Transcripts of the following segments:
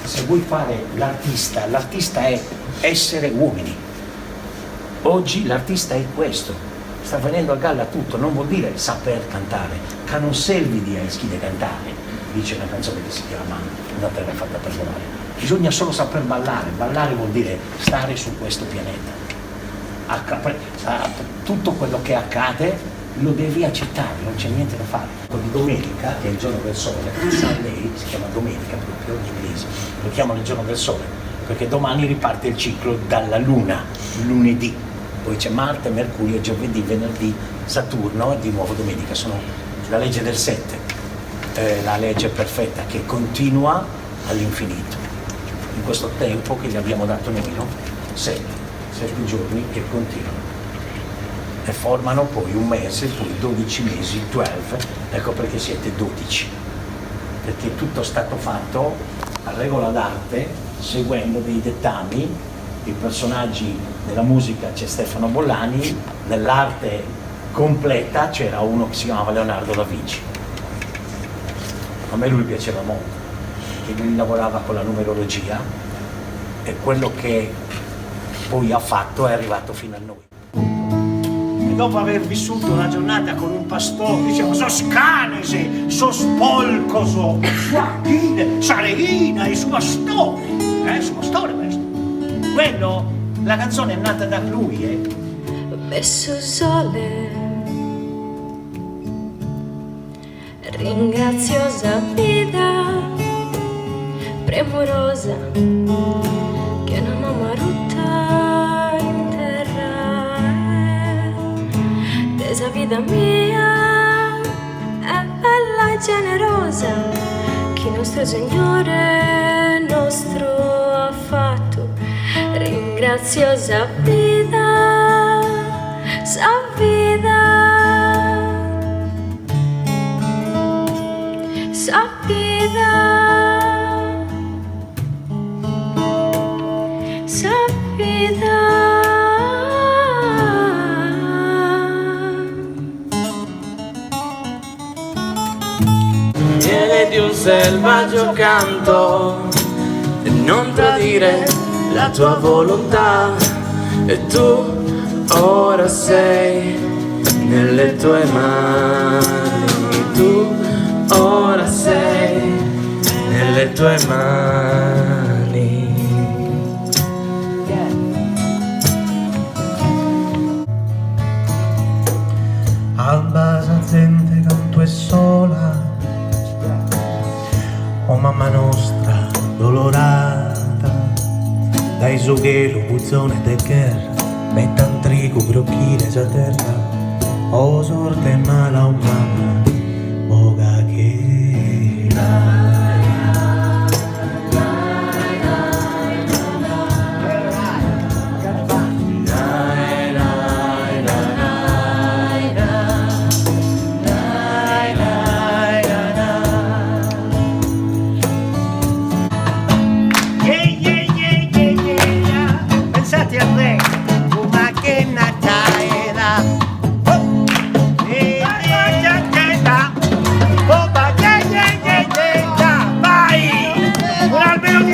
Se vuoi fare l'artista, l'artista è essere uomini. Oggi l'artista è questo. Sta venendo a galla tutto, non vuol dire saper cantare, che non serve di schide cantare, dice una canzone che si chiama Una terra fatta per volare. Bisogna solo saper ballare, ballare vuol dire stare su questo pianeta. Tutto quello che accade lo devi accettare, non c'è niente da fare. Di domenica, che è il giorno del sole, Sunday si chiama domenica proprio in inglese, lo chiamano il giorno del sole, perché domani riparte il ciclo dalla luna, lunedì, poi c'è Marte, Mercurio, giovedì, venerdì, Saturno e di nuovo domenica. Sono la legge del 7, la legge perfetta che continua all'infinito. In questo tempo che gli abbiamo dato noi, no? 7 giorni che continuano. E formano poi un mese, poi 12 mesi, 12, ecco perché siete 12, perché tutto è stato fatto a regola d'arte, seguendo dei dettami, i personaggi della musica c'è Stefano Bollani, nell'arte completa c'era uno che si chiamava Leonardo da Vinci. A me lui piaceva molto, perché lui lavorava con la numerologia e quello che poi ha fatto è arrivato fino a noi. Dopo aver vissuto una giornata con un pastore, diceva so scanese, so spolcoso, suacchine, sareina e su bastone. Su bastone questo. Quello, la canzone è nata da lui, Messo sole, ringraziosa vita, premurosa, che una mamma rutta in terra. Tesa vita mia è bella e generosa, che nostro Signore nostro ha fatto. Ringraziosa vita, sa vita, sa vita, sa vita. Di un selvaggio canto e non tradire la tua volontà, e tu ora sei nelle tue mani, tu ora sei nelle tue mani. Alba saziente canto e sola, o mamma nostra dolorata, dai sughelo buzzone de guerra, mettan trigo crocchine sa terra, o sorte mala o mamma, boga che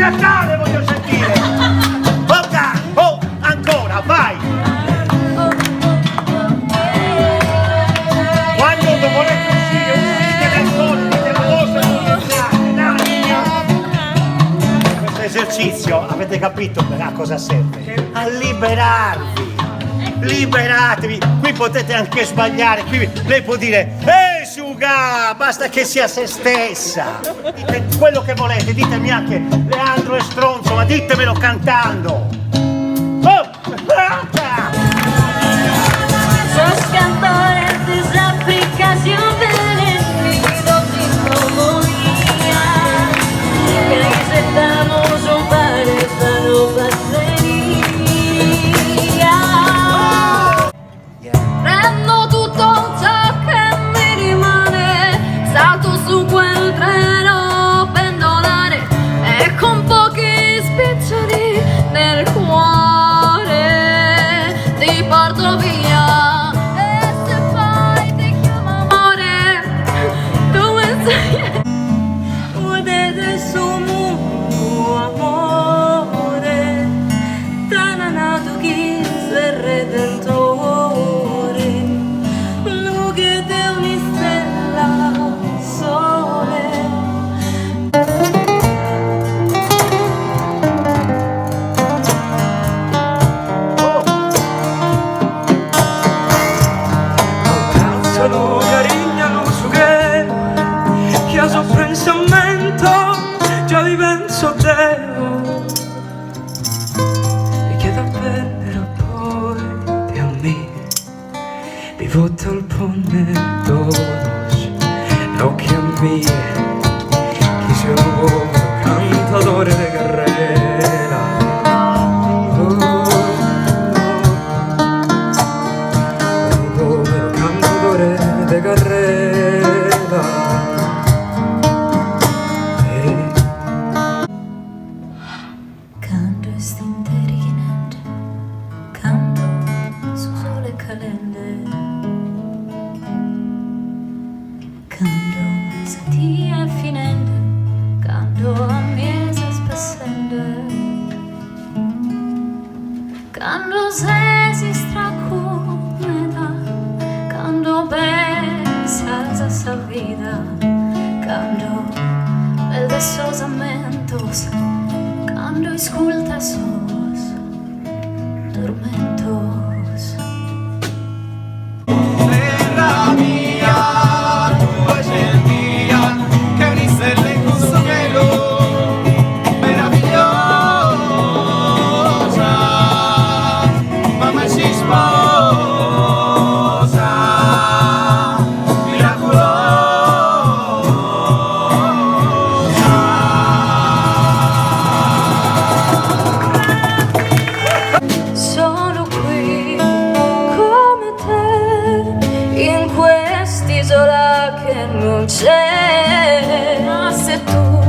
Natale voglio sentire! Bocca! Oh, ancora, vai! Quando volete uscire, uscite nel sole, dite la vostra iniziale, dai! Questo esercizio, avete capito a cosa serve? A liberarvi! Liberatevi! Qui potete anche sbagliare, qui lei può dire Suga, basta che sia se stessa. Dite quello che volete, ditemi anche Leandro è stronzo, ma ditemelo cantando. Oh! Sos cantores desaplicación del enemigo sin moría, que necesitamos un padre para no pasar. Prendo tutto ciò che mi rimane, salto su quel treno pendolare e con pochi spiccioli nel cuore che te ogni stella sole. Sono carigna lo so che io so pensamento già vi penso te e chiedo bene poi di a me mi vota il ponte doce lo che a me chi sia un buon cantatore di carriera de carrera. Canto stinterginente, canto su sole calende, canto satia finente, canto a mese spessende, canto se si stracumeta, canto pensa sa vida, canto el desosamentos, canto esculta sos tormentos. Terra mia, tu eres el día que uniste el consuelo meravigliosa, mamma ci sposa, Sono qui come te in quest'isola che non c'è, ma se tu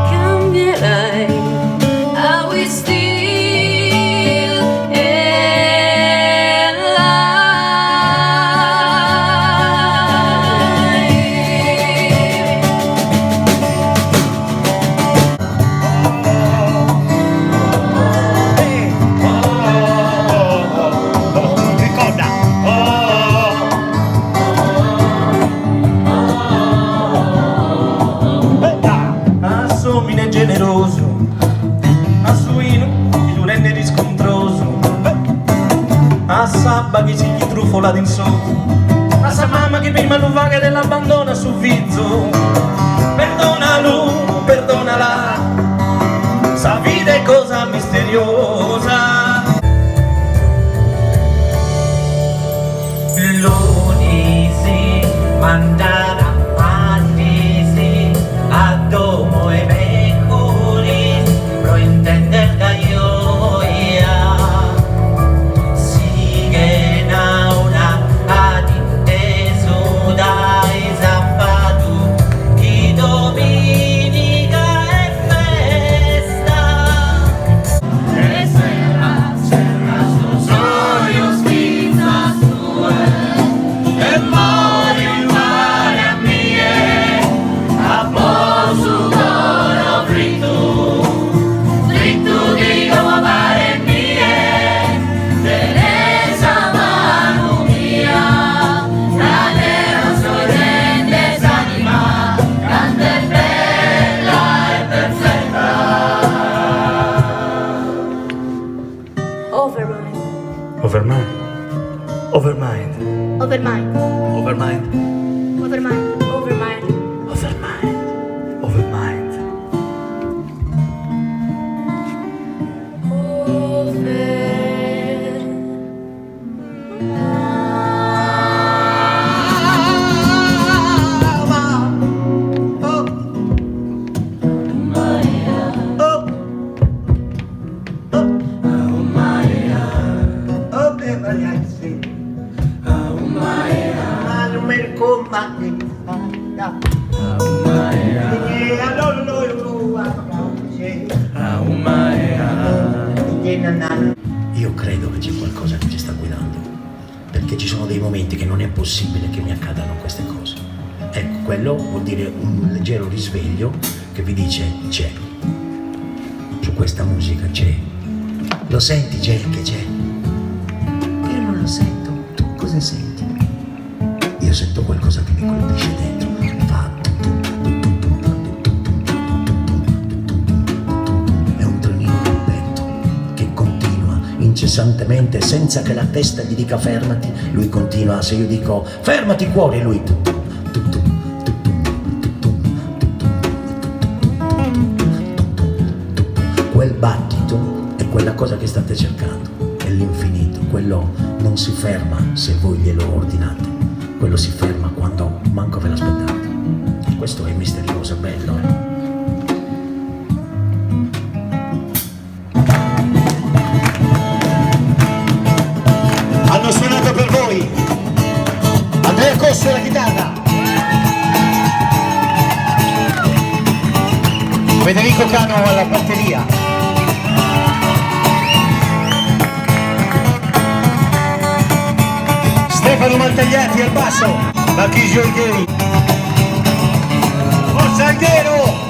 cambierai, I will still Assomine generoso, a suino di un rende riscontroso, a sabba che si gli trufola in sotto, a sa mamma che prima lo vaga dell'abbandona sul vizzo, perdonalo, perdonala, sa vita è cosa misteriosa. L'unisi mandana anisi a domo e mejuri pro entender gaioia sigue na una adintesu dai zampatu chi dominica è festa e sera sus olhos quizás tue e mori mare a mie a su coro fritto dico mare mie Teresa mano mia la sorrende s'anima grande e bella e perfetta. Overmind, Overmind, overmind, overmind, overmind, overmind, overmind. overmind, overmind. Io credo che c'è qualcosa che ci sta guidando, perché ci sono dei momenti che non è possibile che mi accadano queste cose. Ecco, quello vuol dire un leggero risveglio che vi dice c'è, su questa musica c'è. Lo senti, Jay, che c'è? Io non lo sento, tu cosa senti? io sento qualcosa che mi colpisce dentro. Fa è un trenino nel petto che continua incessantemente senza che la testa gli dica fermati. Lui continua, se io dico fermati cuore, lui quel battito è quella cosa che state cercando, è l'infinito, quello non si ferma se voi glielo ordinate, quello si ferma quando manco ve l'aspettate. Questo è misterioso, è bello, Hanno suonato per voi Andrea Cosso alla chitarra, Federico Cano alla batteria, Stefano Mantagliati al basso, Marchisio Algheri, Forza Alghero!